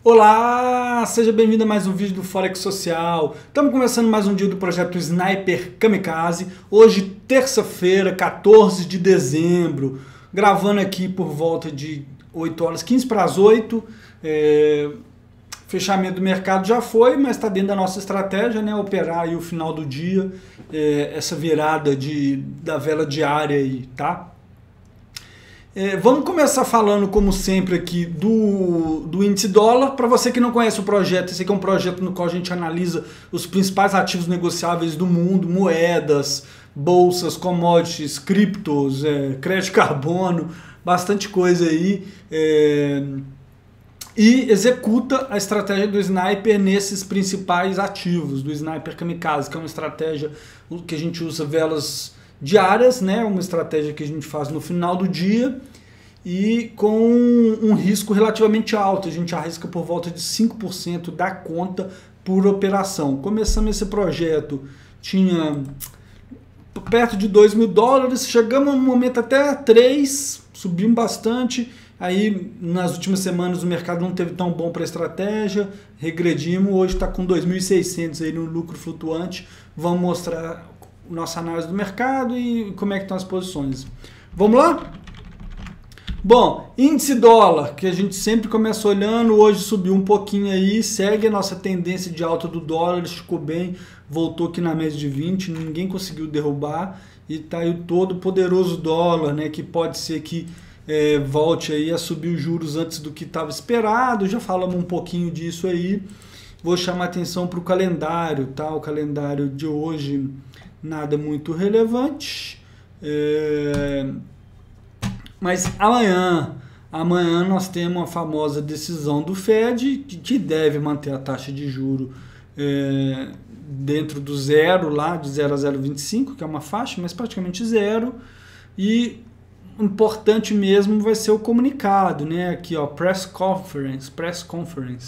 Olá, seja bem-vindo a mais um vídeo do Forex Social. Estamos começando mais um dia do projeto Sniper Kamikaze. Hoje, terça-feira, 14 de dezembro, gravando aqui por volta de 8 horas, 15 para as 8. Fechamento do mercado já foi, mas está dentro da nossa estratégia, né? Operar aí o final do dia, essa virada da vela diária aí, tá? Vamos começar falando, como sempre, aqui do índice dólar. Para você que não conhece o projeto, esse aqui é um projeto no qual a gente analisa os principais ativos negociáveis do mundo, moedas, bolsas, commodities, criptos, crédito de carbono, bastante coisa aí. E executa a estratégia do Sniper nesses principais ativos, do Sniper Kamikaze, que é uma estratégia que a gente usa velas diárias, né? Uma estratégia que a gente faz no final do dia e com um risco relativamente alto. A gente arrisca por volta de 5% da conta por operação. Começamos esse projeto, tinha perto de $2.000, chegamos no momento até 3, subimos bastante. Aí nas últimas semanas o mercado não teve tão bom para a estratégia, regredimos, hoje está com 2.600 aí no lucro flutuante. Vamos mostrar nossa análise do mercado e como é que estão as posições. Vamos lá? Bom, índice dólar, que a gente sempre começa olhando, hoje subiu um pouquinho aí, segue a nossa tendência de alta do dólar, ele ficou bem, voltou aqui na média de 20, ninguém conseguiu derrubar e tá aí o todo poderoso dólar, né, que pode ser que volte aí a subir os juros antes do que estava esperado, já falamos um pouquinho disso aí. Vou chamar atenção para o calendário, tá? O calendário de hoje nada muito relevante, mas amanhã nós temos a famosa decisão do Fed que deve manter a taxa de juro dentro do zero, lá de 0 a 0,25, que é uma faixa, mas praticamente zero. E importante mesmo vai ser o comunicado, né? Aqui, ó, press conference,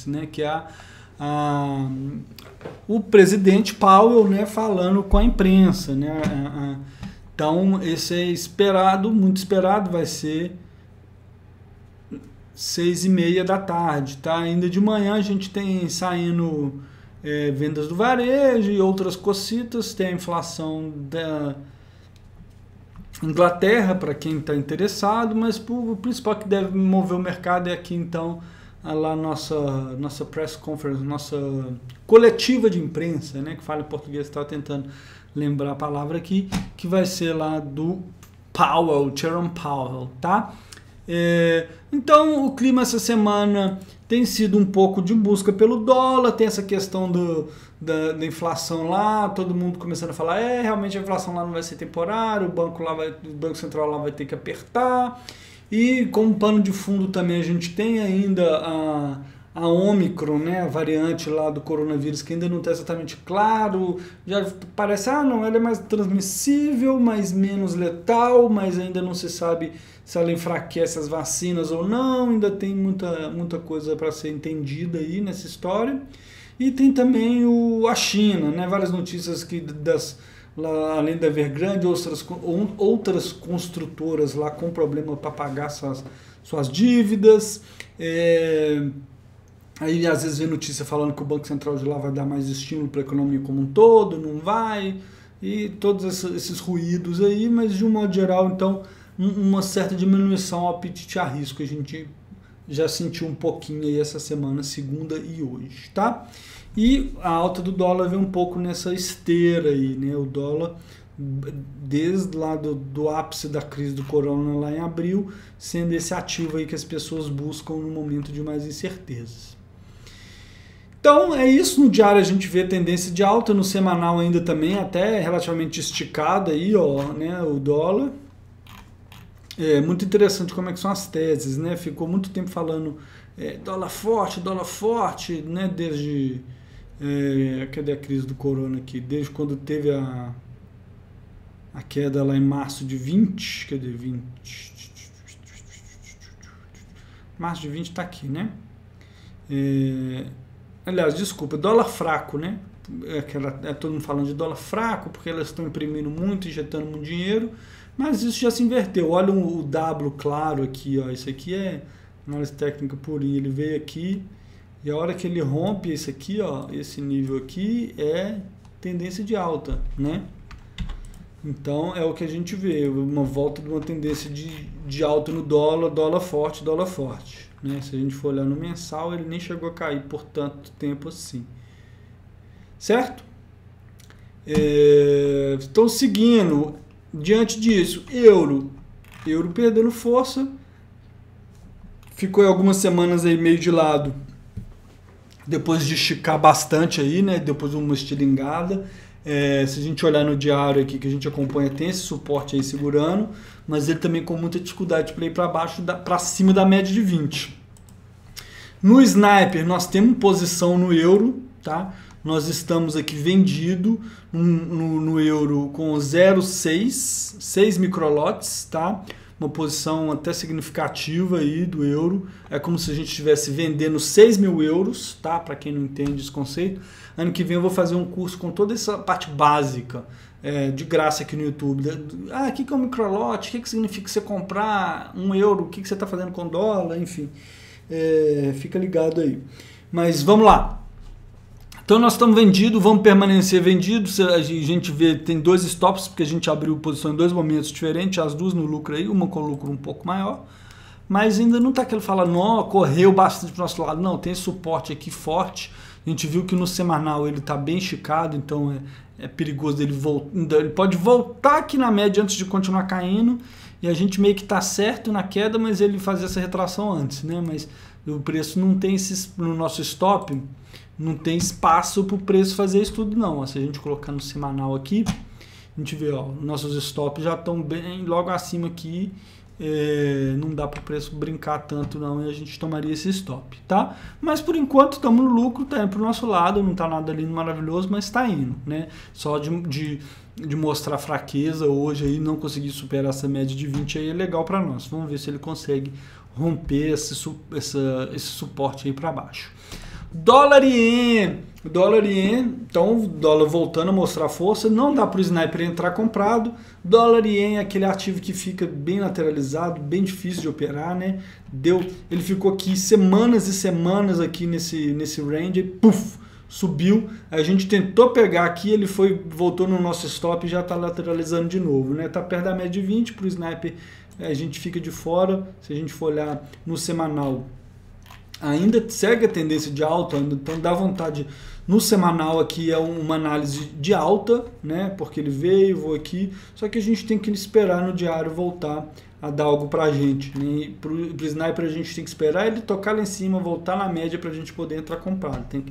né? Que é o presidente Powell, né, falando com a imprensa, né? Então esse é esperado, muito esperado, vai ser 6h30 da tarde, tá? Ainda de manhã a gente tem saindo vendas do varejo e outras cocitas, tem a inflação da Inglaterra, para quem está interessado, mas o principal que deve mover o mercado é aqui, então, lá nossa press conference, nossa coletiva de imprensa, né, que fala em português, estava tentando lembrar a palavra aqui, que vai ser lá do Powell, Jerome Powell, tá? Então, o clima essa semana tem sido um pouco de busca pelo dólar, tem essa questão da inflação lá, todo mundo começando a falar, realmente a inflação lá não vai ser temporária, o Banco Central lá vai ter que apertar. E como pano de fundo também a gente tem ainda a Omicron, né, a variante lá do coronavírus, que ainda não está exatamente claro, já parece, não, ela é mais transmissível, mas menos letal, mas ainda não se sabe se ela enfraquece as vacinas ou não, ainda tem muita coisa para ser entendida aí nessa história. E tem também a China, né, várias notícias que lá, além da Evergrande, outras construtoras lá com problema para pagar suas dívidas. Aí às vezes vem notícia falando que o Banco Central de lá vai dar mais estímulo para a economia como um todo, não vai, e todos esses ruídos aí, mas de um modo geral, então, uma certa diminuição ao apetite a risco, a gente já sentiu um pouquinho aí essa semana, segunda e hoje, tá? E a alta do dólar vem um pouco nessa esteira aí, né? O dólar, desde lá do ápice da crise do corona lá em abril, sendo esse ativo aí que as pessoas buscam no momento de mais incertezas. Então é isso, no diário a gente vê tendência de alta, no semanal ainda também, até relativamente esticada aí, ó, né, o dólar. É muito interessante como é que são as teses, né? Ficou muito tempo falando dólar forte, né? Desde cadê a crise do corona aqui? Desde quando teve a queda lá em março de 20, cadê 20? Março de 20 está aqui, né? Aliás, desculpa, dólar fraco, né? Todo mundo falando de dólar fraco, porque elas estão imprimindo muito, injetando muito dinheiro, mas isso já se inverteu. Olha o W claro aqui, ó, isso aqui é análise técnica purinha, ele veio aqui, E a hora que ele rompe esse aqui, ó, esse nível aqui é tendência de alta, né? Então é o que a gente vê, uma volta de uma tendência de alta no dólar, dólar forte, né? Se a gente for olhar no mensal, ele nem chegou a cair por tanto tempo assim. Certo? Então, seguindo, diante disso, euro perdendo força, ficou algumas semanas aí meio de lado, depois de esticar bastante aí, né? Depois de uma estilingada. Se a gente olhar no diário aqui que a gente acompanha, tem esse suporte aí segurando, mas ele também com muita dificuldade para ir para baixo, para cima da média de 20. No Sniper, nós temos posição no euro, tá? Nós estamos aqui vendido no euro com 0,6, 6 microlotes, tá? Uma posição até significativa aí do euro. É como se a gente estivesse vendendo 6 mil euros, tá? Para quem não entende esse conceito. Ano que vem eu vou fazer um curso com toda essa parte básica, de graça aqui no YouTube. O que é um microlote? O que significa você comprar 1 euro? O que você está fazendo com dólar? Enfim, fica ligado aí. Mas vamos lá. Então nós estamos vendidos, vamos permanecer vendidos. A gente vê, tem 2 stops, porque a gente abriu posição em 2 momentos diferentes, as duas no lucro aí, uma com lucro um pouco maior. Mas ainda não está aquele falar, não, correu bastante para o nosso lado. Não, tem esse suporte aqui forte. A gente viu que no semanal ele está bem esticado, então é perigoso dele voltar. Ele pode voltar aqui na média antes de continuar caindo. E a gente meio que está certo na queda, mas ele fazer essa retração antes, né? Mas o preço não tem no nosso stop, não tem espaço para o preço fazer isso tudo não. Se a gente colocar no semanal aqui, a gente vê, ó, nossos stops já estão bem logo acima aqui. Não dá para o preço brincar tanto não, e a gente tomaria esse stop, tá? Mas por enquanto estamos no lucro, tá indo pro nosso lado, não tá nada lindo, maravilhoso, mas está indo, né? Só de mostrar fraqueza hoje aí, não conseguir superar essa média de 20 aí é legal para nós. Vamos ver se ele consegue romper esse suporte aí para baixo. Dólar e ien, então o dólar voltando a mostrar força, não dá para o Sniper entrar comprado. Dólar e ien é aquele ativo que fica bem lateralizado, bem difícil de operar, né? Ele ficou aqui semanas e semanas aqui nesse range, puf, subiu. A gente tentou pegar aqui, ele voltou no nosso stop e já está lateralizando de novo, né? Tá perto da média de 20, para o Sniper a gente fica de fora. Se a gente for olhar no semanal, ainda segue a tendência de alta, então dá vontade. No semanal aqui é uma análise de alta, né? Porque ele veio aqui, só que a gente tem que esperar no diário voltar a dar algo pra gente, né? Pro Sniper a gente tem que esperar ele tocar lá em cima, voltar na média pra gente poder entrar comprado. A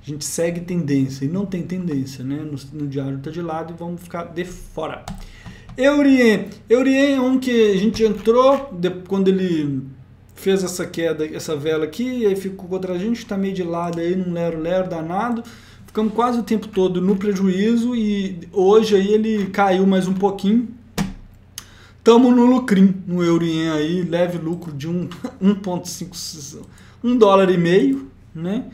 gente segue tendência e não tem tendência, né? No diário tá de lado e vamos ficar de fora. Eurien é um que a gente entrou quando ele fez essa queda, essa vela aqui, e aí ficou contra a gente, está meio de lado aí, num lero-lero danado. Ficamos quase o tempo todo no prejuízo e hoje aí ele caiu mais um pouquinho. Estamos no lucrinho, no Eurien aí, leve lucro de 1,5, $1,50, né?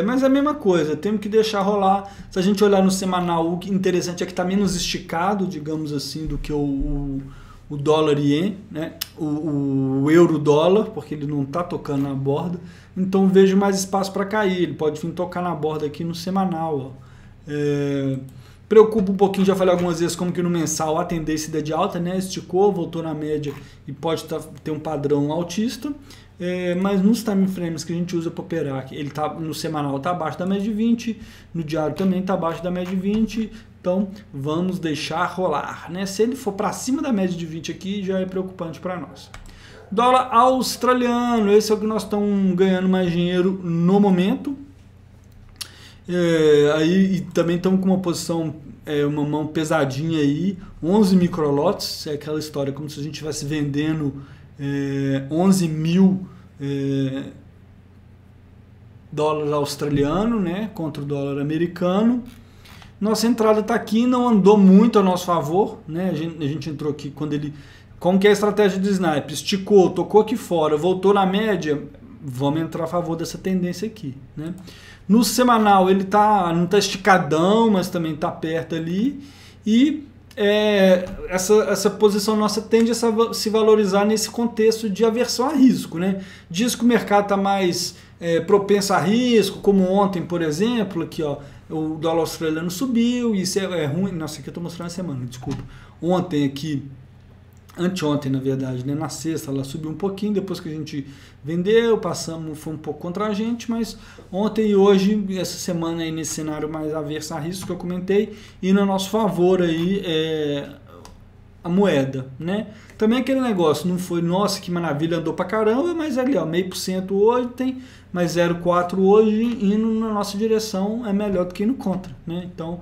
Mas é a mesma coisa, temos que deixar rolar. Se a gente olhar no semanal, o interessante é que está menos esticado, digamos assim, do que o dólar ien, né? O euro dólar, porque ele não está tocando na borda, então vejo mais espaço para cair. Ele pode vir tocar na borda aqui no semanal, ó. Preocupa um pouquinho, já falei algumas vezes, como que no mensal a tendência de alta, né? Esticou, voltou na média e pode ter um padrão altista. Mas nos time frames que a gente usa para operar, ele tá, no semanal está abaixo da média de 20, no diário também está abaixo da média de 20, então vamos deixar rolar, né? Se ele for para cima da média de 20 aqui, já é preocupante para nós. Dólar australiano, esse é o que nós estamos ganhando mais dinheiro no momento. Aí também estamos com uma posição, uma mão pesadinha aí, 11 microlotes, é aquela história como se a gente estivesse vendendo 11 mil dólares australiano, né, contra o dólar americano. Nossa entrada está aqui, não andou muito a nosso favor, né? A gente entrou aqui quando ele, como que é a estratégia do Sniper, esticou, tocou aqui fora, voltou na média, vamos entrar a favor dessa tendência aqui, né? No semanal ele não está esticadão, mas também está perto ali, e essa posição nossa tende a se valorizar nesse contexto de aversão a risco, né? Diz que o mercado está mais propensa a risco, como ontem, por exemplo, aqui ó, o dólar australiano subiu, isso é ruim, nossa, aqui eu estou mostrando a semana, desculpa, ontem aqui, anteontem na verdade, né, na sexta ela subiu um pouquinho, depois que a gente vendeu, passamos, foi um pouco contra a gente, mas ontem e hoje, essa semana aí nesse cenário mais averso a risco que eu comentei, e no nosso favor aí, a moeda, né? Também aquele negócio, não foi, nossa, que maravilha, andou pra caramba, mas ali, ó, 0,5% hoje, tem mais 0,4% hoje, indo na nossa direção é melhor do que indo contra, né? Então,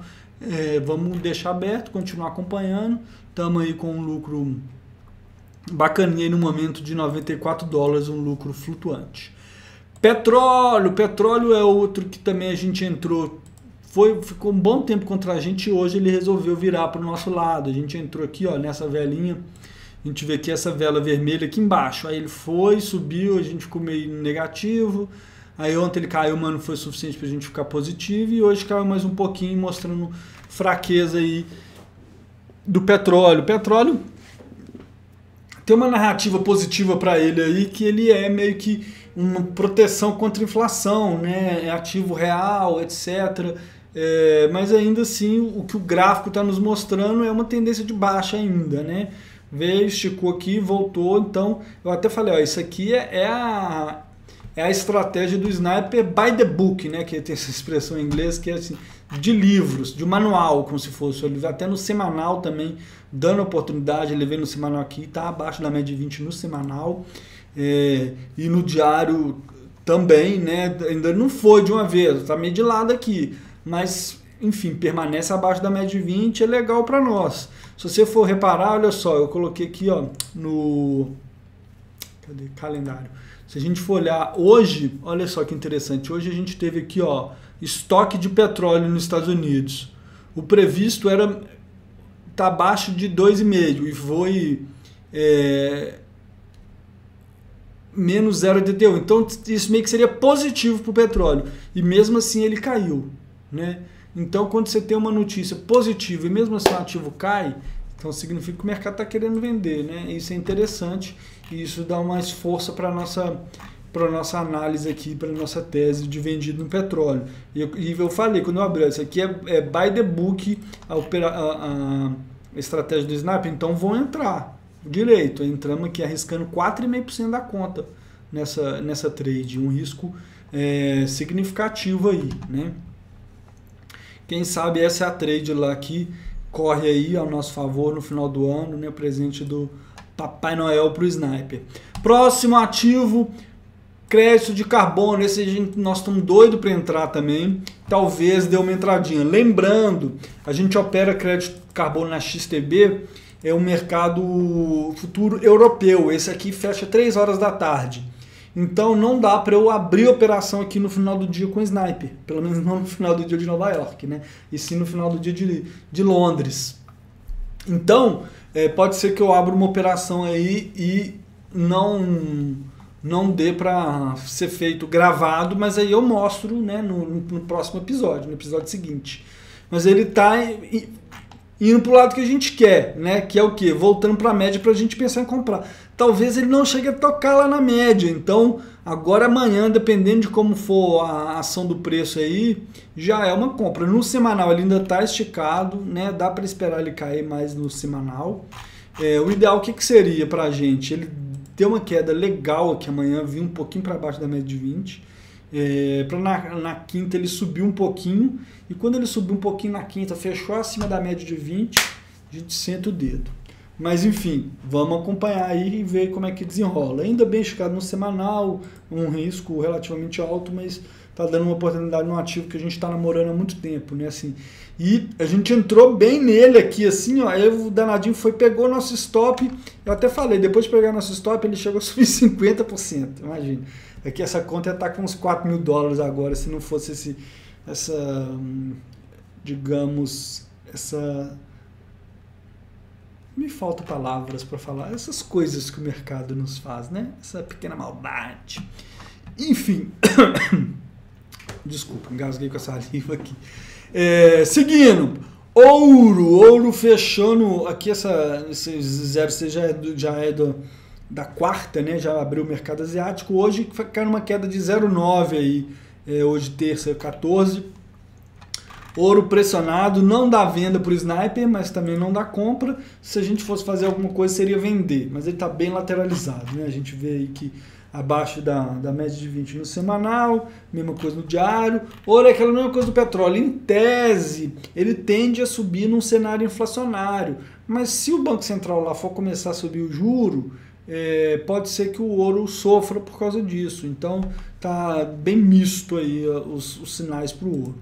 vamos deixar aberto, continuar acompanhando, estamos aí com um lucro bacaninha aí no momento de $94, um lucro flutuante. Petróleo é outro que também a gente entrou, ficou um bom tempo contra a gente e hoje ele resolveu virar para o nosso lado. A gente entrou aqui, ó, nessa velinha, a gente vê aqui essa vela vermelha aqui embaixo, aí ele foi, subiu, a gente ficou meio negativo, aí ontem ele caiu, mas não foi suficiente para a gente ficar positivo, e hoje caiu mais um pouquinho, mostrando fraqueza aí do petróleo. Petróleo tem uma narrativa positiva para ele aí, que ele é meio que uma proteção contra a inflação, né? É ativo real, etc. Mas ainda assim, o que o gráfico está nos mostrando é uma tendência de baixa ainda, né? Veio, esticou aqui, voltou. Então, eu até falei, ó, isso aqui é a estratégia do sniper by the book, né? Que tem essa expressão em inglês que é assim, de livros, de manual, como se fosse. Até no semanal também, dando oportunidade, ele veio no semanal aqui, está abaixo da média de 20 no semanal. E no diário também, né? Ainda não foi de uma vez, está meio de lado aqui, mas enfim, permanece abaixo da média de 20, é legal para nós. Se você for reparar, olha só, eu coloquei aqui ó, no calendário. Se a gente for olhar hoje, olha só que interessante, hoje a gente teve aqui ó, estoque de petróleo nos Estados Unidos. O previsto tá abaixo de 2,5 e foi menos 0,81. Então isso meio que seria positivo para o petróleo. E mesmo assim ele caiu, né? Então quando você tem uma notícia positiva e mesmo assim o ativo cai, então significa que o mercado está querendo vender, né? Isso é interessante e isso dá mais força para a nossa análise aqui, para a nossa tese de vendido no petróleo. E eu falei, quando eu abri, isso aqui é by the book, a estratégia do Snap, então vão entrar direito. Entramos aqui arriscando 4,5% da conta nessa trade, um risco significativo aí, né? Quem sabe essa é a trade lá que corre aí ao nosso favor no final do ano, né? Presente do Papai Noel para o Sniper. Próximo ativo, crédito de carbono. Esse nós estamos doidos para entrar também. Talvez dê uma entradinha. Lembrando, a gente opera crédito de carbono na XTB, é um mercado futuro europeu. Esse aqui fecha 3 horas da tarde. Então não dá para eu abrir a operação aqui no final do dia com o Sniper. Pelo menos não no final do dia de Nova York, né? E sim no final do dia de Londres. Então, pode ser que eu abra uma operação aí e não dê para ser feito gravado, mas aí eu mostro, né, no próximo episódio, no episódio seguinte. Mas ele está indo para o lado que a gente quer, né? Que é o quê? Voltando para a média para a gente pensar em comprar. Talvez ele não chegue a tocar lá na média. Então, agora amanhã, dependendo de como for a ação do preço aí, já é uma compra. No semanal ele ainda está esticado, né? Dá para esperar ele cair mais no semanal. O ideal, o que seria para a gente? Ele deu uma queda legal aqui amanhã, vir um pouquinho para baixo da média de 20. Na quinta ele subiu um pouquinho, e quando ele subiu um pouquinho na quinta, fechou acima da média de 20, a gente senta o dedo. Mas enfim, vamos acompanhar aí e ver como é que desenrola. Ainda bem esticado no semanal, um risco relativamente alto, mas está dando uma oportunidade no ativo que a gente está namorando há muito tempo, né? Assim, e a gente entrou bem nele aqui, assim, ó, aí o danadinho pegou nosso stop, eu até falei, depois de pegar nosso stop, ele chegou a subir 50%, imagina. Aqui essa conta ia estar com uns $4.000 agora, se não fosse me falta palavras para falar, essas coisas que o mercado nos faz, né? Essa pequena maldade. Enfim, desculpa, engasguei com essa saliva aqui. Seguindo, ouro fechando aqui, esse 0,6 já é da quarta, né? Já abriu o mercado asiático. Hoje caiu numa queda de 0,9 aí, hoje terça, 14. Ouro pressionado, não dá venda para o Sniper, mas também não dá compra. Se a gente fosse fazer alguma coisa, seria vender, mas ele está bem lateralizado, né? A gente vê aí que abaixo da média de 20 no semanal, mesma coisa no diário. Ouro é aquela mesma coisa do petróleo. Em tese, ele tende a subir num cenário inflacionário, mas se o Banco Central lá for começar a subir o juro, pode ser que o ouro sofra por causa disso. Então, tá bem misto aí os sinais para o ouro.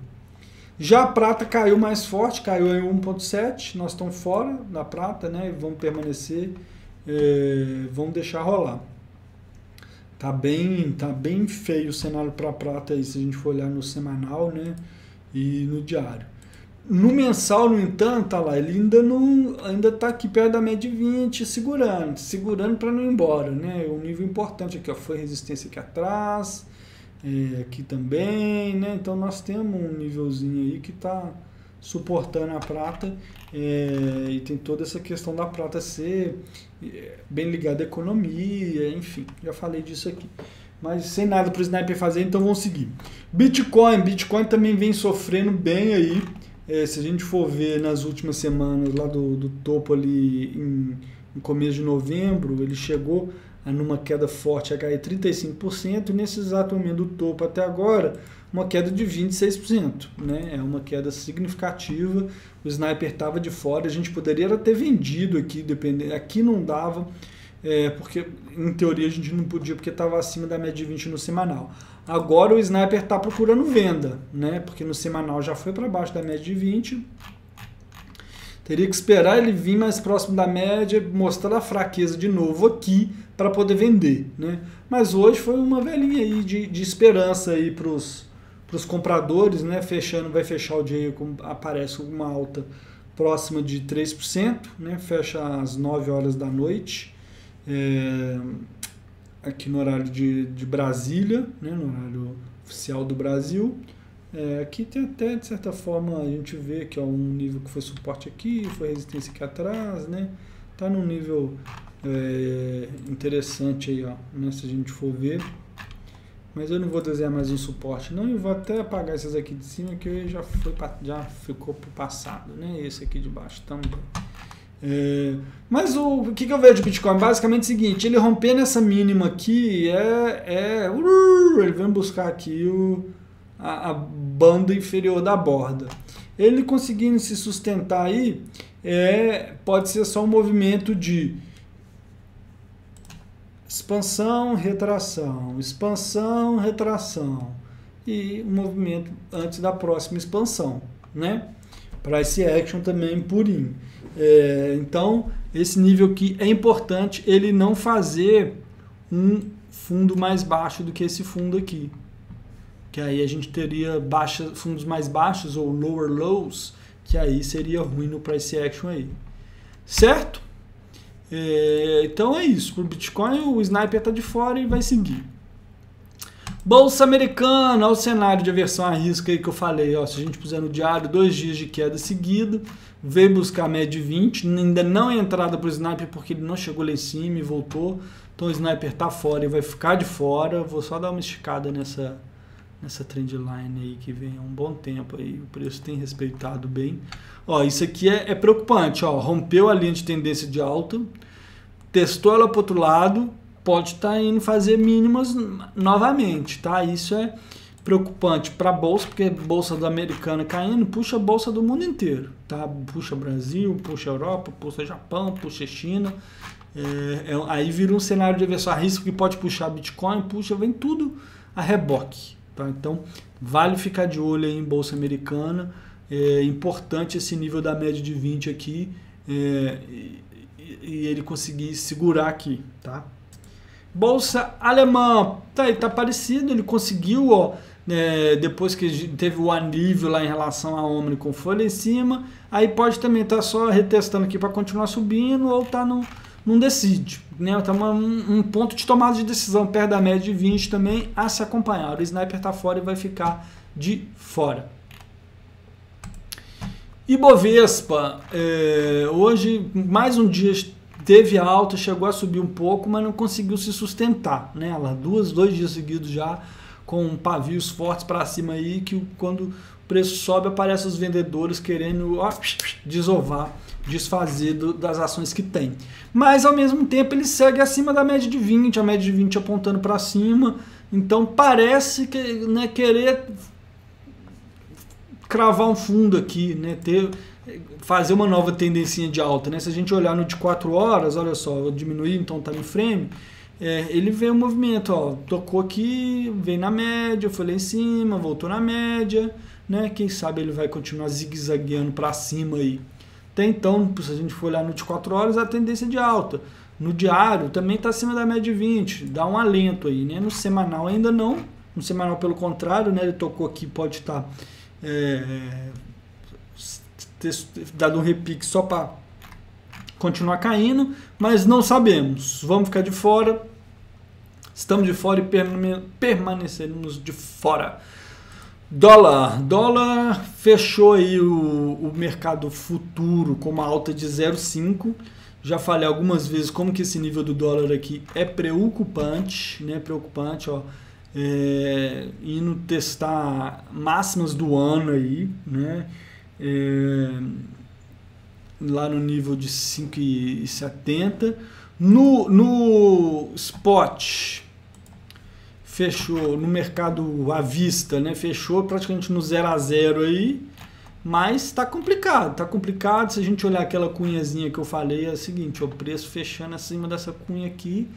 Já a prata caiu mais forte, caiu em 1,7, nós estamos fora da prata, né? E vamos permanecer, vamos deixar rolar. Tá bem feio o cenário para a prata aí, se a gente for olhar no semanal, né? E no diário. No mensal, no entanto, tá lá, ele ainda tá aqui perto da média de 20, segurando para não ir embora, né? Um nível importante aqui, ó, foi resistência aqui atrás. Aqui também, né? Então nós temos um nívelzinho aí que está suportando a prata, e tem toda essa questão da prata ser bem ligada à economia, enfim, já falei disso aqui. Mas sem nada para o Sniper fazer, então vamos seguir. Bitcoin também vem sofrendo bem aí. Se a gente for ver nas últimas semanas, lá do topo ali em começo de novembro, ele chegou numa queda forte a cair 35%, e nesse exato momento do topo até agora, uma queda de 26%, né? É uma queda significativa. O Sniper estava de fora, a gente poderia ter vendido aqui, aqui não dava, porque em teoria a gente não podia, porque estava acima da média de 20 no semanal. Agora o Sniper está procurando venda, né? Porque no semanal já foi para baixo da média de 20. Teria que esperar ele vir mais próximo da média, mostrar a fraqueza de novo aqui para poder vender, né? Mas hoje foi uma velhinha aí de esperança aí para os compradores, né? Vai fechar o dia, aparece uma alta próxima de 3%, né? Fecha às 9 horas da noite, aqui no horário de Brasília, né? No horário oficial do Brasil. Aqui tem até, de certa forma, a gente vê que é um nível que foi suporte aqui, foi resistência aqui atrás, né? Tá num nível interessante aí, ó, né? Se a gente for ver. Mas eu não vou desenhar mais um suporte, não. Eu vou até apagar esses aqui de cima, que já ficou pro passado, né? Esse aqui de baixo também. Mas o que eu vejo de Bitcoin? Basicamente é o seguinte, ele rompendo essa mínima aqui, ele vem buscar aqui a banda inferior da borda. Ele conseguindo se sustentar aí, pode ser só um movimento de expansão, retração, e um movimento antes da próxima expansão, né? Price action também purinho. Então, esse nível aqui é importante ele não fazer um fundo mais baixo do que esse fundo aqui. Que aí a gente teria fundos mais baixos ou lower lows, que aí seria ruim no price action aí. Certo? Então é isso. Para o Bitcoin, o Sniper está de fora e vai seguir. Bolsa Americana, olha o cenário de aversão a risco aí que eu falei. Ó, se a gente puser no diário 2 dias de queda seguida, veio buscar a média de 20, ainda não é entrada para o Sniper porque ele não chegou lá em cima e voltou. Então o Sniper está fora e vai ficar de fora. Vou só dar uma esticada nessa trendline aí que vem há um bom tempo aí, o preço tem respeitado bem. Ó, isso aqui é preocupante, ó, rompeu a linha de tendência de alta, testou ela para o outro lado, pode estar indo fazer mínimas novamente, tá? Isso é preocupante para a bolsa, porque a bolsa da americana caindo puxa a bolsa do mundo inteiro, tá? Puxa Brasil, puxa Europa, puxa Japão, puxa China. Aí vira um cenário de aversão a risco que pode puxar Bitcoin, vem tudo a reboque. Tá? Então, vale ficar de olho aí em bolsa americana. É importante esse nível da média de 20 aqui, e ele conseguir segurar aqui. Tá? Bolsa alemã, tá parecido, ele conseguiu, ó, depois que teve o alívio lá em relação a Omicron, foi lá em cima, aí pode também estar só retestando aqui para continuar subindo, ou tá não decide, né? Então, um ponto de tomada de decisão perto da média de 20 também a se acompanhar. O Sniper está fora e vai ficar de fora. Ibovespa, hoje mais um dia teve alta, chegou a subir um pouco, mas não conseguiu se sustentar, né? Ela 2 dias seguidos já com pavios fortes para cima aí, que quando o preço sobe, aparecem os vendedores querendo desovar, desfazer das ações que tem. Mas ao mesmo tempo ele segue acima da média de 20, a média de 20 apontando para cima, então parece que, né, querer cravar um fundo aqui, né, fazer uma nova tendência de alta, né? Se a gente olhar no de 4 horas, olha só, eu diminuí então o time frame, ele vê o movimento, ó, tocou aqui, vem na média, foi lá em cima, voltou na média, né? Quem sabe ele vai continuar zigue-zagueando para cima aí. Até então, se a gente for olhar no de 4 horas, a tendência de alta. No diário também está acima da média de 20, dá um alento aí, né? No semanal ainda não, no semanal pelo contrário, né? Ele tocou aqui, pode estar ter dado um repique só para continuar caindo, mas não sabemos. Vamos ficar de fora, estamos de fora e permaneceremos de fora. Dólar fechou aí o mercado futuro com uma alta de 0,5. Já falei algumas vezes como que esse nível do dólar aqui é preocupante, né? Preocupante, ó. Indo testar máximas do ano aí, né? Lá no nível de 5,70. No spot fechou, no mercado à vista, né? Fechou praticamente no 0 a 0 aí, mas está complicado, se a gente olhar aquela cunhazinha que eu falei, é o seguinte, ó, o preço fechando acima dessa cunha aqui,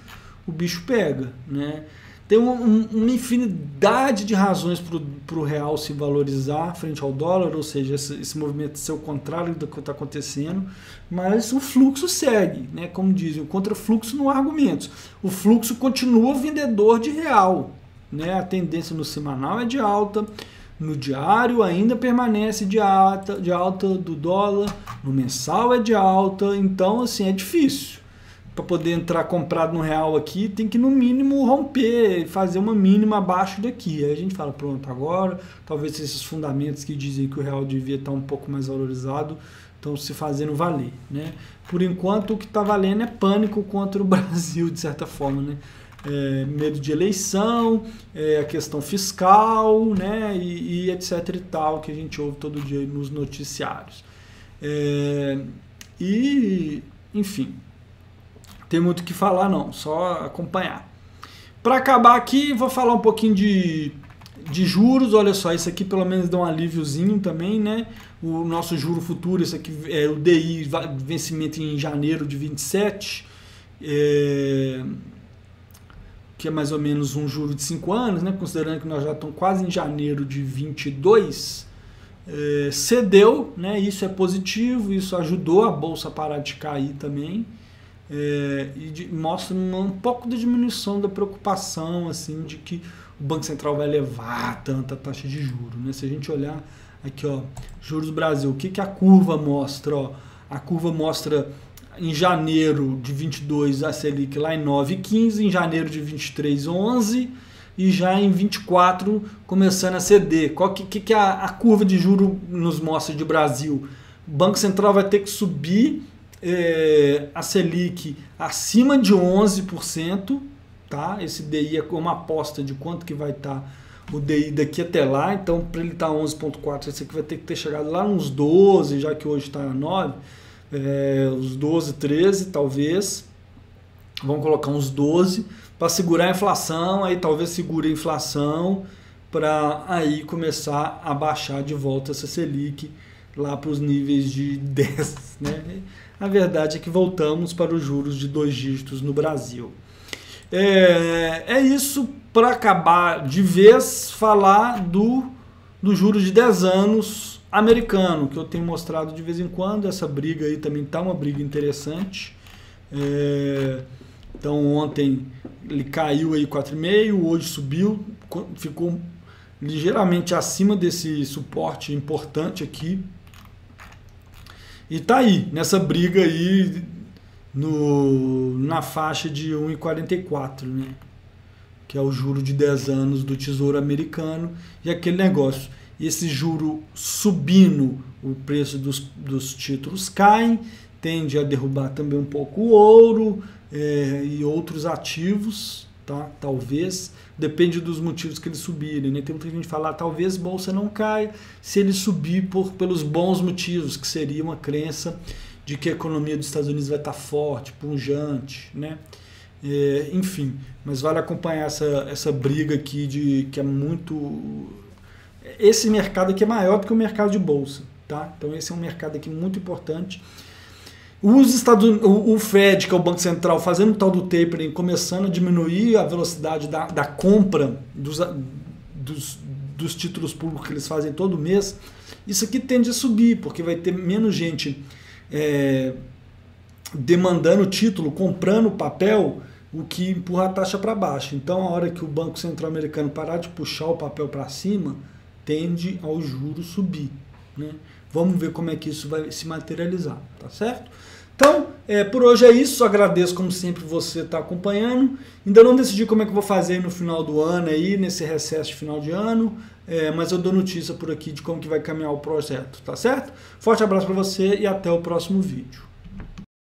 o bicho pega, né? Tem uma infinidade de razões para o real se valorizar frente ao dólar, ou seja, esse movimento ser o contrário do que está acontecendo, mas o fluxo segue, né? Como dizem, o contrafluxo não há argumentos. O fluxo continua vendedor de real, né? A tendência no semanal é de alta, no diário ainda permanece de alta do dólar, no mensal é de alta, então assim, é difícil. Para poder entrar comprado no real aqui, tem que no mínimo romper, fazer uma mínima abaixo daqui. Aí a gente fala, pronto, agora talvez esses fundamentos que dizem que o real devia estar um pouco mais valorizado estão se fazendo valer, né? Por enquanto o que está valendo é pânico contra o Brasil, de certa forma, né? Medo de eleição, a questão fiscal, né? E etc e tal, que a gente ouve todo dia nos noticiários. Enfim, tem muito o que falar não, só acompanhar. Para acabar aqui, vou falar um pouquinho de juros. Olha só, isso aqui pelo menos dá um alíviozinho também, né? O nosso juro futuro, isso aqui é o DI, vencimento em janeiro de 27, que é mais ou menos um juro de 5 anos, né? Considerando que nós já estamos quase em janeiro de 22, cedeu, né? Isso é positivo, isso ajudou a bolsa a parar de cair também. Mostra um pouco da diminuição da preocupação assim, de que o Banco Central vai levar tanta taxa de juros, né? Se a gente olhar aqui, ó, juros do Brasil, o que a curva mostra? Ó? A curva mostra em janeiro de 22 a Selic lá em 9,15, em janeiro de 23, 11 e já em 24 começando a ceder. Qual que a curva de juros nos mostra de Brasil? O Banco Central vai ter que subir a Selic acima de 11%, tá? Esse DI é uma aposta de quanto que vai estar o DI daqui até lá, então para ele estar 11,4, esse aqui vai ter que ter chegado lá nos 12, já que hoje está 9, os 12, 13 talvez, vamos colocar uns 12, para segurar a inflação, aí talvez segure a inflação, para aí começar a baixar de volta essa Selic lá para os níveis de 10, né? A verdade é que voltamos para os juros de 2 dígitos no Brasil. Isso para acabar de vez falar do juros de 10 anos americano, que eu tenho mostrado de vez em quando. Essa briga aí também está uma briga interessante. Então ontem ele caiu aí 4,5, hoje subiu, ficou ligeiramente acima desse suporte importante aqui. E tá aí, nessa briga aí, na faixa de 1,44, né? Que é o juro de 10 anos do Tesouro Americano. E aquele negócio, esse juro subindo, o preço dos títulos cai, tende a derrubar também um pouco o ouro e outros ativos, tá? Talvez, depende dos motivos que eles subirem, né? Tem muita gente que fala, talvez bolsa não caia se ele subir pelos bons motivos, que seria uma crença de que a economia dos Estados Unidos vai estar forte, pujante, né? Enfim, mas vale acompanhar essa briga aqui que é muito... Esse mercado aqui é maior do que o mercado de bolsa, tá? Então esse é um mercado aqui muito importante. O Fed, que é o Banco Central, fazendo o tal do tapering, começando a diminuir a velocidade da compra dos títulos públicos que eles fazem todo mês, isso aqui tende a subir, porque vai ter menos gente demandando título, comprando papel, o que empurra a taxa para baixo. Então, a hora que o Banco Central americano parar de puxar o papel para cima, tende ao juro subir, né? Vamos ver como é que isso vai se materializar, tá certo? Então, por hoje é isso. Agradeço, como sempre, você estar acompanhando. Ainda não decidi como é que eu vou fazer no final do ano, aí, nesse recesso de final de ano, mas eu dou notícia por aqui de como que vai caminhar o projeto, tá certo? Forte abraço para você e até o próximo vídeo.